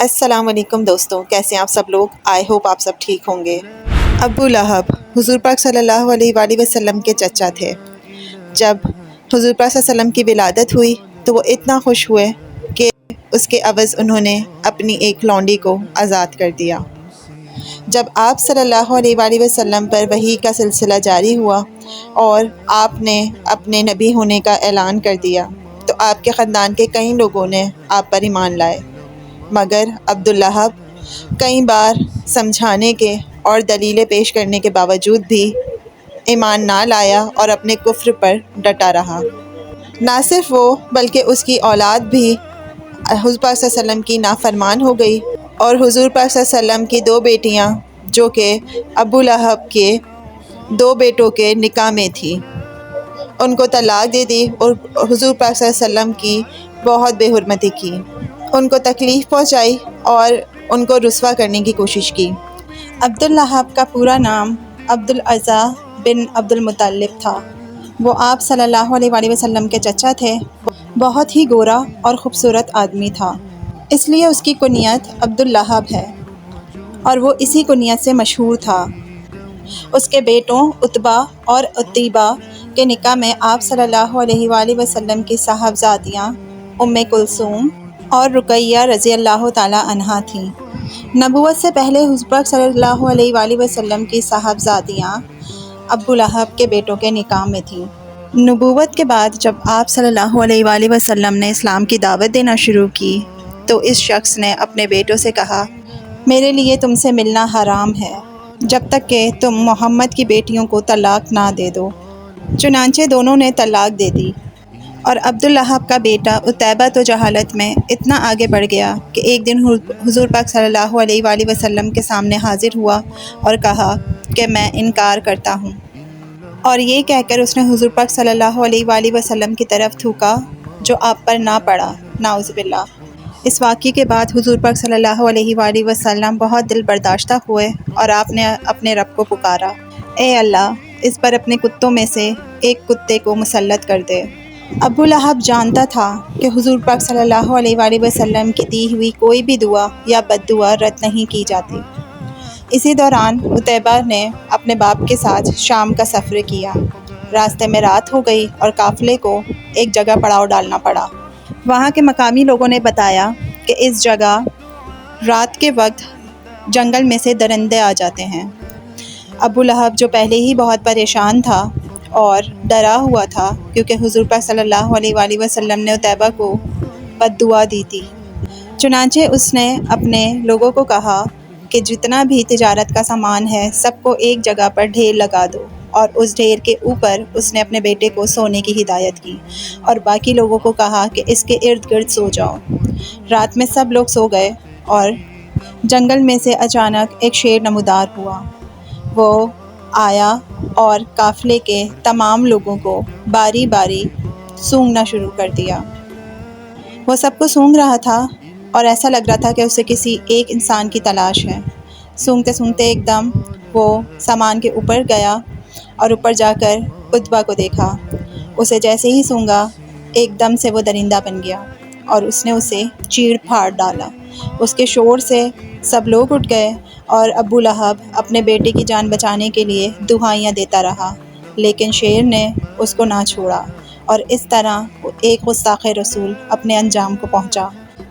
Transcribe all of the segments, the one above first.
السلام علیکم دوستوں، کیسے ہیں آپ سب لوگ؟ آئی ہوپ آپ سب ٹھیک ہوں گے۔ ابو لہب حضور پاک صلی اللہ علیہ وآلہ وسلم کے چچا تھے۔ جب حضور پاک صلی اللہ علیہ وسلم کی ولادت ہوئی تو وہ اتنا خوش ہوئے کہ اس کے عوض انہوں نے اپنی ایک لونڈی کو آزاد کر دیا۔ جب آپ صلی اللہ علیہ وآلہ وسلم پر وحی کا سلسلہ جاری ہوا اور آپ نے اپنے نبی ہونے کا اعلان کر دیا تو آپ کے خاندان کے کئی لوگوں نے آپ پر ایمان لائے، مگر عبداللہب کئی بار سمجھانے کے اور دلیلیں پیش کرنے کے باوجود بھی ایمان نہ لایا اور اپنے کفر پر ڈٹا رہا۔ نہ صرف وہ بلکہ اس کی اولاد بھی حضور پاک صلی اللہ علیہ وسلم کی نافرمان ہو گئی، اور حضور پاک صلی اللہ علیہ وسلم کی دو بیٹیاں جو کہ ابو لہب کے دو بیٹوں کے نکاح میں تھی، ان کو طلاق دے دی اور حضور پاک صلی اللہ علیہ وسلم کی بہت بے حرمتی کی، ان کو تکلیف پہنچائی اور ان کو رسوا کرنے کی کوشش کی۔ عبداللہب کا پورا نام عبدالاعظیٰ بن عبد المطلب تھا۔ وہ آپ صلی اللہ علیہ وآلہ وسلم کے چچا تھے۔ بہت ہی گورا اور خوبصورت آدمی تھا، اس لیے اس کی کنیت عبداللہب ہے اور وہ اسی کنیت سے مشہور تھا۔ اس کے بیٹوں عتبہ اور عتیبہ کے نکاح میں آپ صلی اللہ علیہ وآلہ وسلم کی صاحبزادیاں ام کلثوم اور رقیہ رضی اللہ تعالی عنہا تھیں۔ نبوت سے پہلے حضور پاک صلی اللہ علیہ وآلہ وسلم کی صاحبزادیاں ابو لہب کے بیٹوں کے نکاح میں تھیں۔ نبوت کے بعد جب آپ صلی اللہ علیہ وآلہ وسلم نے اسلام کی دعوت دینا شروع کی تو اس شخص نے اپنے بیٹوں سے کہا، میرے لیے تم سے ملنا حرام ہے جب تک کہ تم محمد کی بیٹیوں کو طلاق نہ دے دو۔ چنانچہ دونوں نے طلاق دے دی، اور عبداللہب کا بیٹا عتیبہ تو جہالت میں اتنا آگے بڑھ گیا کہ ایک دن حضور پاک صلی اللہ علیہ وآلہ وسلم کے سامنے حاضر ہوا اور کہا کہ میں انکار کرتا ہوں، اور یہ کہہ کر اس نے حضور پاک صلی اللہ علیہ وآلہ وسلم کی طرف تھوکا جو آپ پر نہ پڑا، نعوذ باللہ۔ اس واقعے کے بعد حضور پاک صلی اللہ علیہ وآلہ وسلم بہت دل برداشتہ ہوئے اور آپ نے اپنے رب کو پکارا، اے اللہ، اس پر اپنے کتوں میں سے ایک کتے کو مسلط کر دے۔ ابو لہب جانتا تھا کہ حضور پاک صلی اللہ علیہ وآلہ وسلم کی دی ہوئی کوئی بھی دعا یا بد دعا رد نہیں کی جاتی۔ اسی دوران عتیبہ نے اپنے باپ کے ساتھ شام کا سفر کیا۔ راستے میں رات ہو گئی اور قافلے کو ایک جگہ پڑاؤ ڈالنا پڑا۔ وہاں کے مقامی لوگوں نے بتایا کہ اس جگہ رات کے وقت جنگل میں سے درندے آ جاتے ہیں۔ ابو لہب جو پہلے ہی بہت پریشان تھا اور ڈرا ہوا تھا کیونکہ حضور پاک صلی اللہ علیہ وآلہ وسلم نے عتیبہ کو بد دعا دی تھی، چنانچہ اس نے اپنے لوگوں کو کہا کہ جتنا بھی تجارت کا سامان ہے سب کو ایک جگہ پر ڈھیر لگا دو، اور اس ڈھیر کے اوپر اس نے اپنے بیٹے کو سونے کی ہدایت کی اور باقی لوگوں کو کہا کہ اس کے ارد گرد سو جاؤ۔ رات میں سب لوگ سو گئے اور جنگل میں سے اچانک ایک شیر نمودار ہوا۔ وہ آیا اور قافلے کے تمام لوگوں کو باری باری سونگھنا شروع کر دیا۔ وہ سب کو سونگھ رہا تھا اور ایسا لگ رہا تھا کہ اسے کسی ایک انسان کی تلاش ہے۔ سونگھتے سونگھتے ایک دم وہ سامان کے اوپر گیا اور اوپر جا کر عتبہ کو دیکھا۔ اسے جیسے ہی سونگھا ایک دم سے وہ درندہ بن گیا اور اس نے اسے چیڑ پھاڑ ڈالا۔ اس کے شور سے سب لوگ اٹھ گئے اور ابو لہب اپنے بیٹے کی جان بچانے کے لیے دعائیاں دیتا رہا، لیکن شیر نے اس کو نہ چھوڑا، اور اس طرح ایک گستاخ رسول اپنے انجام کو پہنچا۔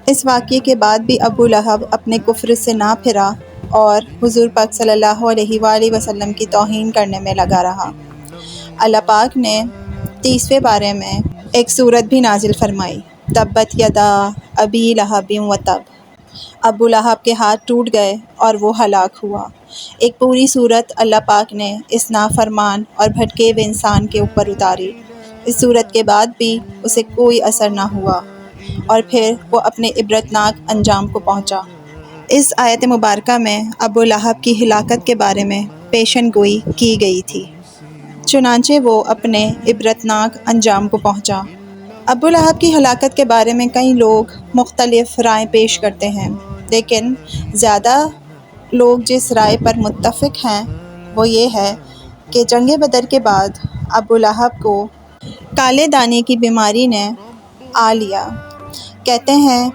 اس واقعے کے بعد بھی ابو لہب اپنے کفر سے نہ پھرا اور حضور پاک صلی اللہ علیہ وآلہ وسلم کی توہین کرنے میں لگا رہا۔ اللہ پاک نے 30ویں پارے میں ایک سورت بھی نازل فرمائی، تبت یدا ابی لہب وتب۔ ابو لہب کے ہاتھ ٹوٹ گئے اور وہ ہلاک ہوا۔ ایک پوری سورت اللہ پاک نے اس نافرمان اور بھٹکے ہوئے انسان کے اوپر اتاری۔ اس سورت کے بعد بھی اسے کوئی اثر نہ ہوا اور پھر وہ اپنے عبرتناک انجام کو پہنچا۔ اس آیت مبارکہ میں ابو لہب کی ہلاکت کے بارے میں پیشن گوئی کی گئی تھی، چنانچہ وہ اپنے عبرتناک انجام کو پہنچا۔ ابو لہب کی ہلاکت کے بارے میں کئی لوگ مختلف رائے پیش کرتے ہیں، لیکن زیادہ لوگ جس رائے پر متفق ہیں وہ یہ ہے کہ جنگ بدر کے بعد ابو لہب کو کالے دانے کی بیماری نے آ لیا۔ کہتے ہیں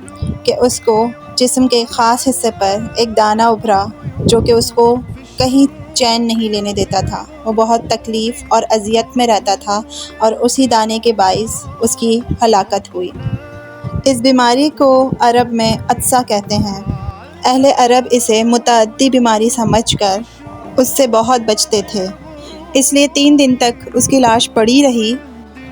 کہ اس کو جسم کے ایک خاص حصے پر ایک دانہ ابھرا جو کہ اس کو کہیں چین نہیں لینے دیتا تھا۔ وہ بہت تکلیف اور اذیت میں رہتا تھا اور اسی دانے کے باعث اس کی ہلاکت ہوئی۔ اس بیماری کو عرب میں عطسہ کہتے ہیں۔ اہل عرب اسے متعدی بیماری سمجھ کر اس سے بہت بچتے تھے، اس لیے 3 دن تک اس کی لاش پڑی رہی،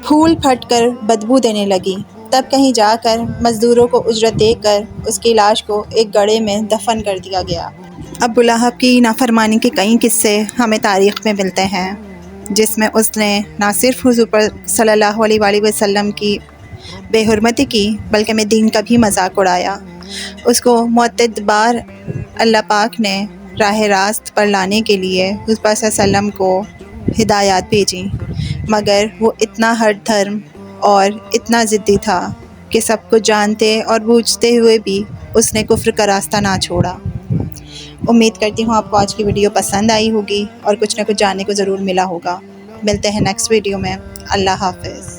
پھول پھٹ کر بدبو دینے لگی۔ تب کہیں جا کر مزدوروں کو اجرت دے کر اس کی لاش کو ایک گڑھے میں دفن کر دیا گیا۔ ابو لہب کی نافرمانی کے کئی قصے ہمیں تاریخ میں ملتے ہیں، جس میں اس نے نہ صرف حضور پر صلی اللہ علیہ وآلہ وسلم کی بے حرمتی کی بلکہ میں دین کا بھی مذاق اڑایا۔ اس کو متعدد بار اللہ پاک نے راہ راست پر لانے کے لیے حضور پاک صلی اللہ علیہ وسلم کو ہدایات بھیجی، مگر وہ اتنا ہٹ دھرم اور اتنا ضدی تھا کہ سب کچھ جانتے اور بوجھتے ہوئے بھی اس نے کفر کا راستہ نہ چھوڑا۔ امید کرتی ہوں آپ کو آج کی ویڈیو پسند آئی ہوگی اور کچھ نہ کچھ جاننے کو ضرور ملا ہوگا۔ ملتے ہیں نیکسٹ ویڈیو میں۔ اللہ حافظ۔